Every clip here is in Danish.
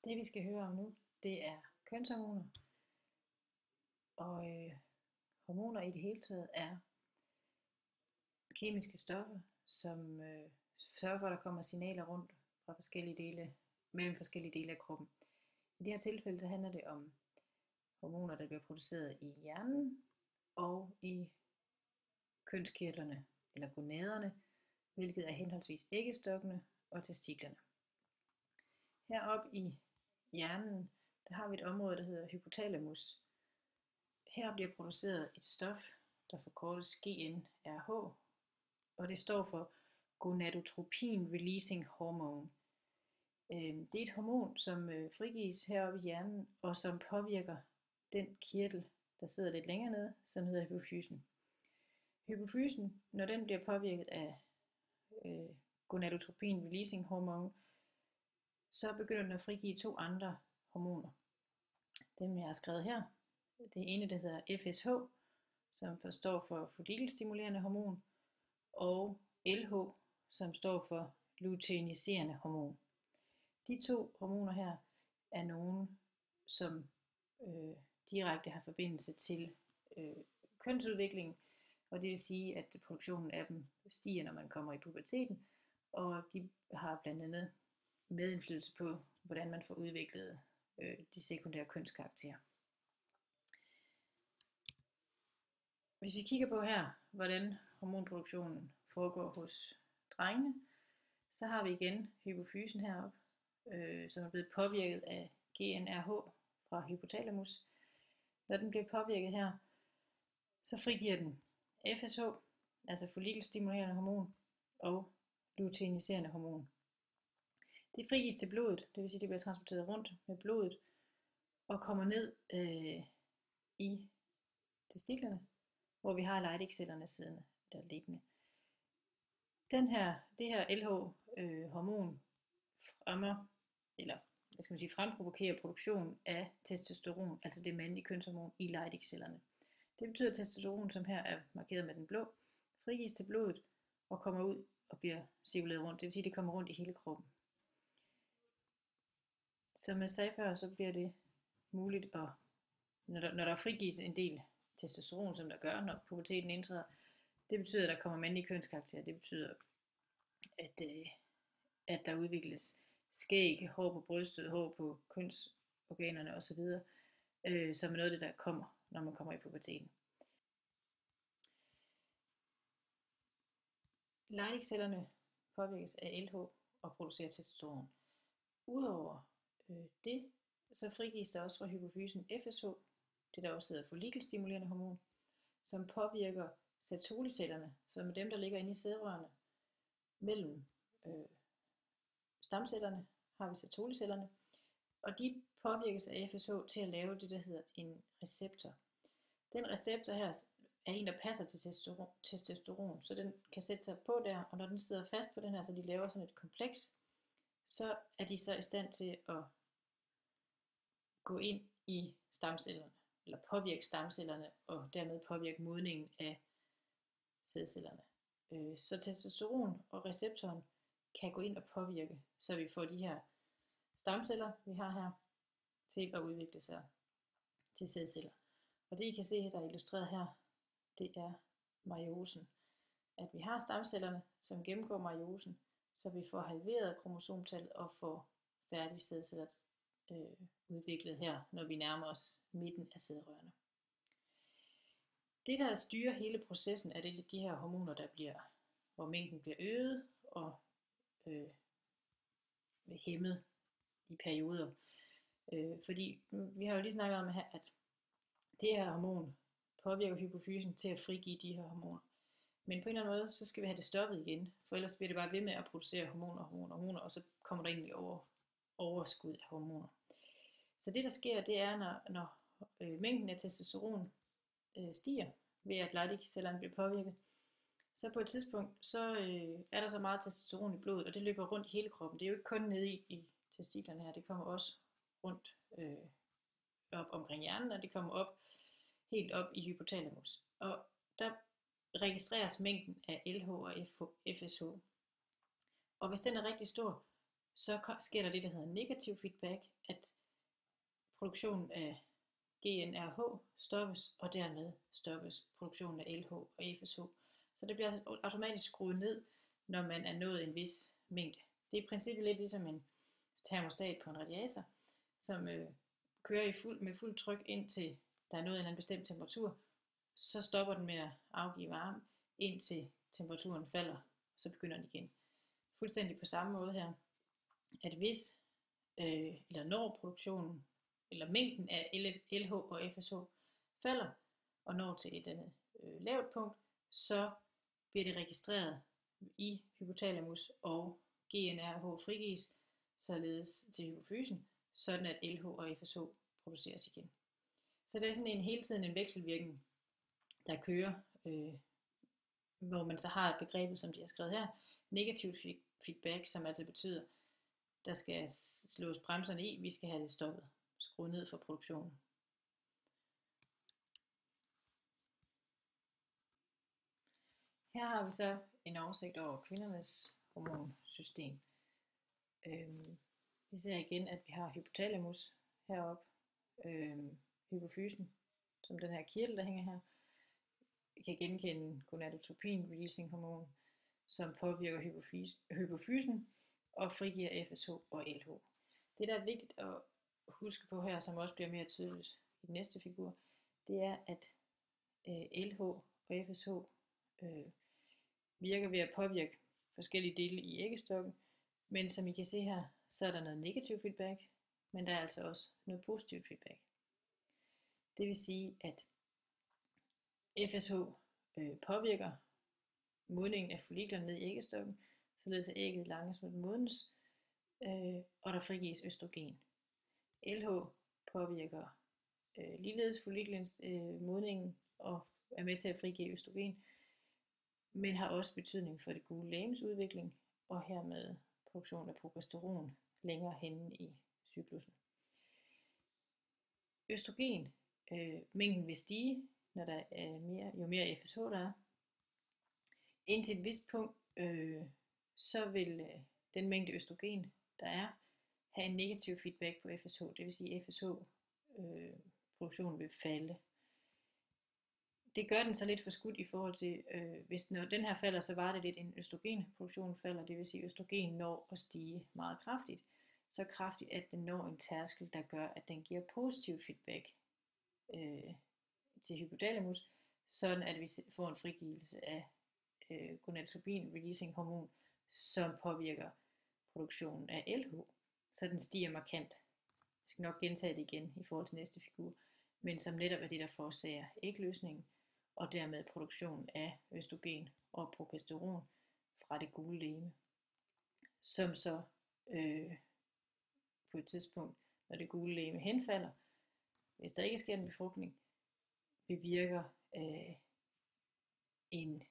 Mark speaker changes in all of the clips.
Speaker 1: Det vi skal høre om nu, det er kønshormoner. Og hormoner i det hele taget er kemiske stoffer, som sørger for, at der kommer signaler rundt fra mellem forskellige dele af kroppen. I det her tilfælde så handler det om hormoner, der bliver produceret i hjernen og i kønskirtlerne eller gonaderne, hvilket er henholdsvis æggestokkene og testiklerne. Heroppe i hjernen, der har vi et område, der hedder hypotalamus. Her bliver produceret et stof, der forkortes GnRH, og det står for gonadotropin releasing hormone. Det er et hormon, som frigives heroppe i hjernen, og som påvirker den kirtel, der sidder lidt længere nede, som hedder hypofysen. Hypofysen, når den bliver påvirket af gonadotropin releasing hormone, så begynder den at frigive to andre hormoner. Dem jeg har skrevet her. Det ene, der hedder FSH, som står for follikelstimulerende hormon, og LH, som står for luteiniserende hormon. De to hormoner her er nogen, som direkte har forbindelse til kønsudviklingen, og det vil sige, at produktionen af dem stiger, når man kommer i puberteten, og de har blandt andet medindflydelse på, hvordan man får udviklet de sekundære kønskarakterer. Hvis vi kigger på her, hvordan hormonproduktionen foregår hos drengene, så har vi igen hypofysen heroppe, som er blevet påvirket af GnRH fra hypotalamus. Når den bliver påvirket her, så frigiver den FSH, altså follikelstimulerende hormon, og luteiniserende hormon. Det frigives til blodet, det vil sige, at det bliver transporteret rundt med blodet og kommer ned i testiklerne, hvor vi har Leydig-cellerne siddende der liggende. Det her LH-hormon fremprovokerer produktionen af testosteron, altså det mandlige kønshormon i Leydig-cellerne. Det betyder, at testosteron, som her er markeret med den blå, frigives til blodet og kommer ud og bliver cirkuleret rundt. Det vil sige, at det kommer rundt i hele kroppen. Som jeg sagde før, så bliver det muligt, når der frigives en del testosteron, som der gør, når puberteten indtræder, det betyder, at der kommer mandlige kønskarakterer. Det betyder, at der udvikles skæg, hår på brystet, hår på kønsorganerne osv., som er noget af det, der kommer, når man kommer i puberteten. Leydig-cellerne påvirkes af LH og producerer testosteron. Udover det, så frigives der også fra hypofysen FSH, det der også hedder follikelstimulerende hormon, som påvirker Sertoli-cellerne, som er dem, der ligger inde i sædrørene. Mellem stamcellerne har vi Sertoli-cellerne, og de påvirkes af FSH til at lave det, der hedder en receptor. Den receptor her er en, der passer til testosteron, så den kan sætte sig på der, og når den sidder fast på den her, så de laver sådan et kompleks, så er de så i stand til at gå ind i stamcellerne, eller påvirke stamcellerne, og dermed påvirke modningen af sædcellerne. Så testosteron og receptoren kan gå ind og påvirke, så vi får de her stamceller, vi har her, til at udvikle sig til sædceller. Og det I kan se, der er illustreret her, det er meiosen. At vi har stamcellerne, som gennemgår meiosen, så vi får halveret kromosomtallet og får færdige sædceller udviklet her, når vi nærmer os midten af sædrørene. Det, der styrer hele processen, er det de her hormoner, hvor mængden bliver øget og hæmmet i perioder. Fordi vi har jo lige snakket om, at det her hormon påvirker hypofysen til at frigive de her hormoner. Men på en eller anden måde, så skal vi have det stoppet igen, for ellers bliver det bare ved med at producere hormoner, og så kommer der egentlig overskud af hormoner. Så det, der sker, det er, når mængden af testosteron stiger, ved at Leydig-cellerne bliver påvirket, så på et tidspunkt, så er der så meget testosteron i blodet, og det løber rundt i hele kroppen. Det er jo ikke kun nede i testiklerne her, det kommer også rundt op omkring hjernen, og det kommer helt op i hypotalamus. Og der registreres mængden af LH og FSH. Og hvis den er rigtig stor, så sker der det, der hedder negativ feedback, at produktionen af GnRH stoppes, og dermed stoppes produktionen af LH og FSH. Så det bliver altså automatisk skruet ned, når man er nået en vis mængde. Det er i princippet lidt ligesom en termostat på en radiator, som kører med fuld tryk indtil der er nået en eller anden bestemt temperatur. Så stopper den med at afgive varme, indtil temperaturen falder, så begynder den igen. Fuldstændig på samme måde her, at hvis eller når produktionen eller mængden af LH og FSH falder og når til et andet lavt punkt, så bliver det registreret i hypotalamus, og GnRH frigives således til hypofysen, sådan at LH og FSH produceres igen. Så det er sådan hele tiden en vekselvirkning, der kører, hvor man så har et begreb, som de har skrevet her, negativt feedback, som altså betyder, der skal slås bremserne i, vi skal have det stoppet, skruet ned for produktionen. Her har vi så en oversigt over kvindernes hormonsystem. Vi ser igen, at vi har hypotalamus heroppe, hypofysen, som den her kirtel, der hænger her. Vi kan genkende gonadotropin-releasing hormon, som påvirker hypofysen og frigiver FSH og LH. Det, der er vigtigt at huske på her, som også bliver mere tydeligt i den næste figur, det er, at LH og FSH virker ved at påvirke forskellige dele i æggestokken, men som I kan se her, så er der noget negativ feedback, men der er altså også noget positivt feedback. Det vil sige, at FSH påvirker modningen af folliklerne ned i æggestokken, således at ægget langsomt modnes, og der frigives østrogen. LH påvirker ligeledes folliklens modningen og er med til at frigive østrogen, men har også betydning for det gule legemes udvikling og hermed produktion af progesteron længere henne i cyklusen. Østrogen, mængden vil stige, når der er jo mere FSH der er. Indtil et vist punkt, så vil den mængde østrogen, der er, have en negativ feedback på FSH, det vil sige, at FSH-produktionen vil falde. Det gør den så lidt forskudt i forhold til, hvis når den her falder, så var det lidt en østrogenproduktion falder, det vil sige, at østrogen når at stige meget kraftigt, så kraftigt, at den når en tærskel, der gør, at den giver positiv feedback til hypotalamus, sådan at vi får en frigivelse af gonadotropin-releasing hormon, som påvirker produktionen af LH, så den stiger markant. Jeg skal nok gentage det igen i forhold til næste figur, men som netop er det, der forårsager ægløsningen, og dermed produktion af østrogen og progesteron fra det gule legeme, som så på et tidspunkt, når det gule legeme henfalder, hvis der ikke sker en befrugtning, bevirker en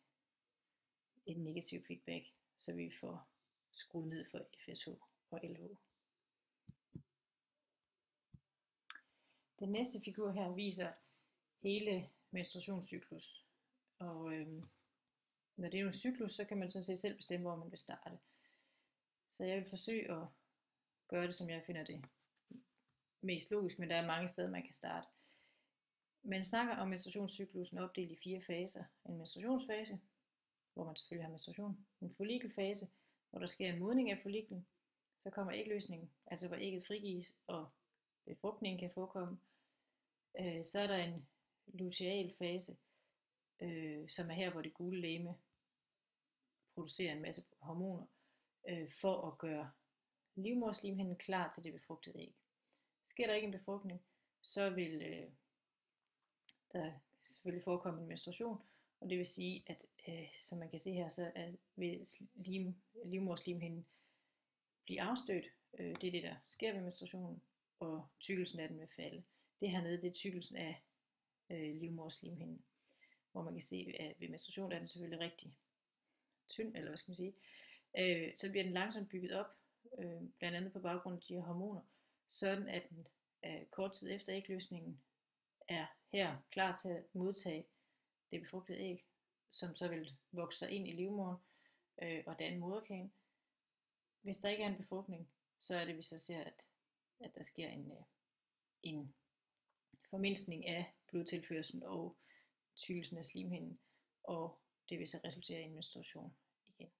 Speaker 1: negativ feedback, så vi får skruet ned for FSH og LH. Den næste figur her viser hele menstruationscyklus, og når det er en cyklus, så kan man sådan set selv bestemme, hvor man vil starte. Så jeg vil forsøge at gøre det, som jeg finder det mest logisk, men der er mange steder, man kan starte. Man snakker om menstruationscyklusen opdelt i 4 faser. En menstruationsfase, hvor man selvfølgelig har menstruation. En follikelfase, hvor der sker en modning af folliklen. Så kommer ægløsningen, altså hvor ægget frigives, og befrugtningen kan forekomme. Så er der en luteal fase, som er her, hvor det gule legeme producerer en masse hormoner, for at gøre livmoderslimhinden klar til det befrugtede æg. Sker der ikke en befrugtning, så vil der selvfølgelig forekomme en menstruation, og det vil sige, at som man kan se her, så vil livmoderslimhinden blive afstødt. Det er det, der sker ved menstruationen, og tykkelsen af den vil falde. Det hernede, det er tykkelsen af livmoderslimhinden, hvor man kan se, at ved menstruation er den selvfølgelig rigtig tynd, eller hvad skal man sige. Så bliver den langsomt bygget op, blandt andet på baggrund af de her hormoner, sådan at den kort tid efter ægløsningen er her klar til at modtage det befrugtede æg, som så vil vokse sig ind i livmoderen og danne moderkagen. Hvis der ikke er en befrugtning, så er det, vi så ser, at der sker en formindskning af blodtilførslen og tykkelsen af slimhinden, og det vil så resultere i en menstruation igen.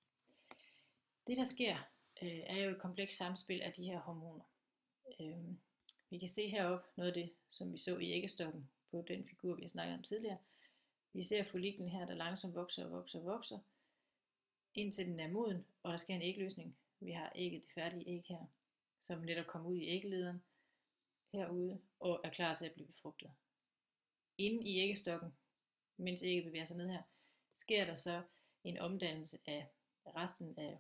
Speaker 1: Det, der sker, er jo et komplekst samspil af de her hormoner. Vi kan se heroppe noget af det, som vi så i æggestokken på den figur, vi har snakket om tidligere. Vi ser folliklen her, der langsomt vokser og vokser og vokser, indtil den er moden, og der sker en ægløsning. Vi har ægget, det færdige æg her, som netop kommer ud i æggelederen herude, og er klar til at blive befrugtet. Inde i æggestokken, mens ægget bevæger sig ned her, sker der så en omdannelse af resten af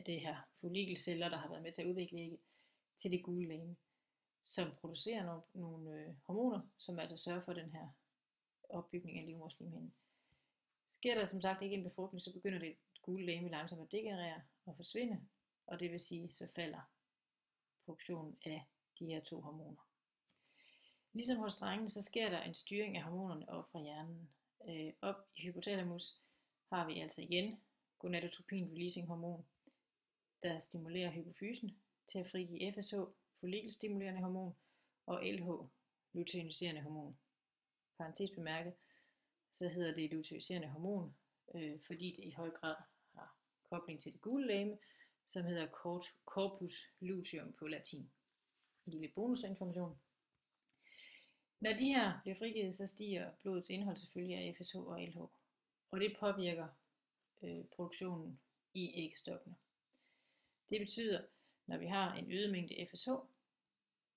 Speaker 1: det her follikelceller, der har været med til at udvikle ægget, til det gule legeme, som producerer nogle hormoner, som altså sørger for den her opbygning af livmoderslimhinden. Sker der som sagt ikke en befrugtning, så begynder det gule legeme langsomt at degenerere og forsvinde, og det vil sige, så falder produktionen af de her to hormoner. Ligesom hos drengene, så sker der en styring af hormonerne op fra hjernen. Op i hypotalamus har vi altså igen gonadotropin releasing hormon, der stimulerer hypofysen til at frigive FSH, follikelstimulerende hormon, og LH, luteiniserende hormon. Parentes bemærket, så hedder det luteiniserende hormon, fordi det i høj grad har kobling til det gule legeme, som hedder corpus luteum på latin. En lille bonusinformation. Når de her bliver frigivet, så stiger blodets indhold selvfølgelig af FSH og LH, og det påvirker produktionen i æggestokkene. Det betyder, når vi har en øget mængde FSH,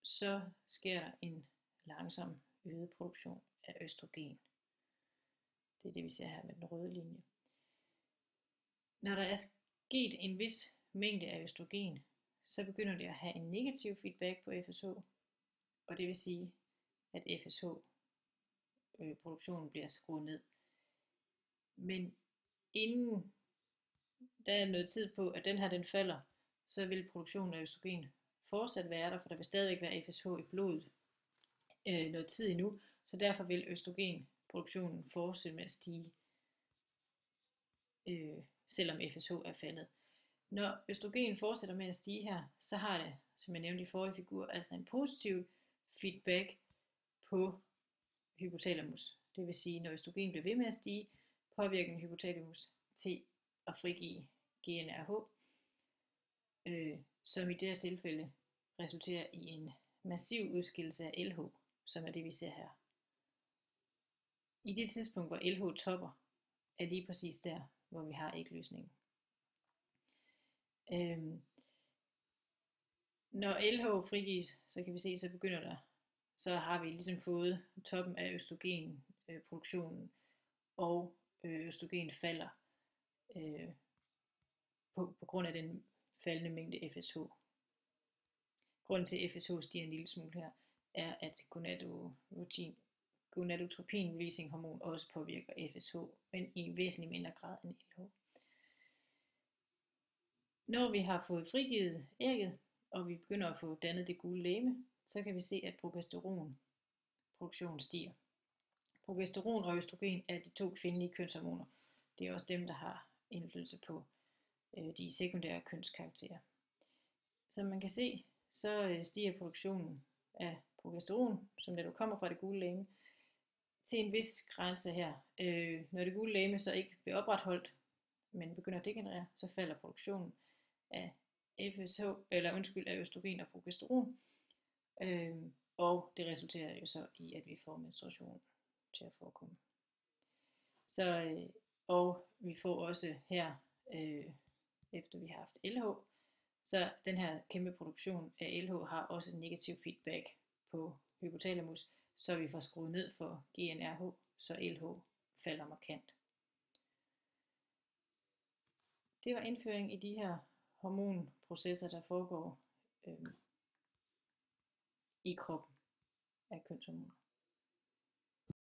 Speaker 1: så sker der en langsom øget produktion af østrogen. Det er det, vi ser her med den røde linje. Når der er sket en vis mængde af østrogen, så begynder det at have en negativ feedback på FSH, og det vil sige, at FSH-produktionen bliver skruet ned. Men inden der er noget tid på, at den falder, så vil produktionen af østrogen fortsat være der, for der vil stadigvæk være FSH i blodet noget tid endnu, så derfor vil østrogenproduktionen fortsætte med at stige, selvom FSH er faldet. Når østrogen fortsætter med at stige her, så har det, som jeg nævnte i forrige figur, altså en positiv feedback på hypotalamus. Det vil sige, når østrogen bliver ved med at stige, påvirker den hypotalamus til at frigive GnRH, som i det her tilfælde resulterer i en massiv udskillelse af LH, som er det, vi ser her. I det tidspunkt, hvor LH topper, er lige præcis der, hvor vi har ægløsningen. Når LH frigives, så kan vi se, så har vi ligesom fået toppen af østrogenproduktionen, og østrogen falder på grund af den faldende mængde FSH. Grunden til, at FSH stiger en lille smule her, er, at gonadotropin releasing hormon også påvirker FSH, men i en væsentlig mindre grad end LH. Når vi har fået frigivet ægget, og vi begynder at få dannet det gule legeme, så kan vi se, at progesteronproduktionen stiger. Progesteron og østrogen er de to kvindelige kønshormoner. Det er også dem, der har indflydelse på de sekundære kønskarakterer. Som man kan se, så stiger produktionen af progesteron, som netop kommer fra det gule legeme, til en vis grænse her. Når det gule legeme så ikke bliver opretholdt, men begynder at degenerere, så falder produktionen af af østrogen og progesteron, og det resulterer jo så i, at vi får menstruation til at forekomme. Og vi får også her, efter vi har haft LH, så den her kæmpe produktion af LH har også en negativ feedback på hypotalamus, så vi får skruet ned for GnRH, så LH falder markant. Det var indføring i de her hormonprocesser, der foregår i kroppen af kønshormoner.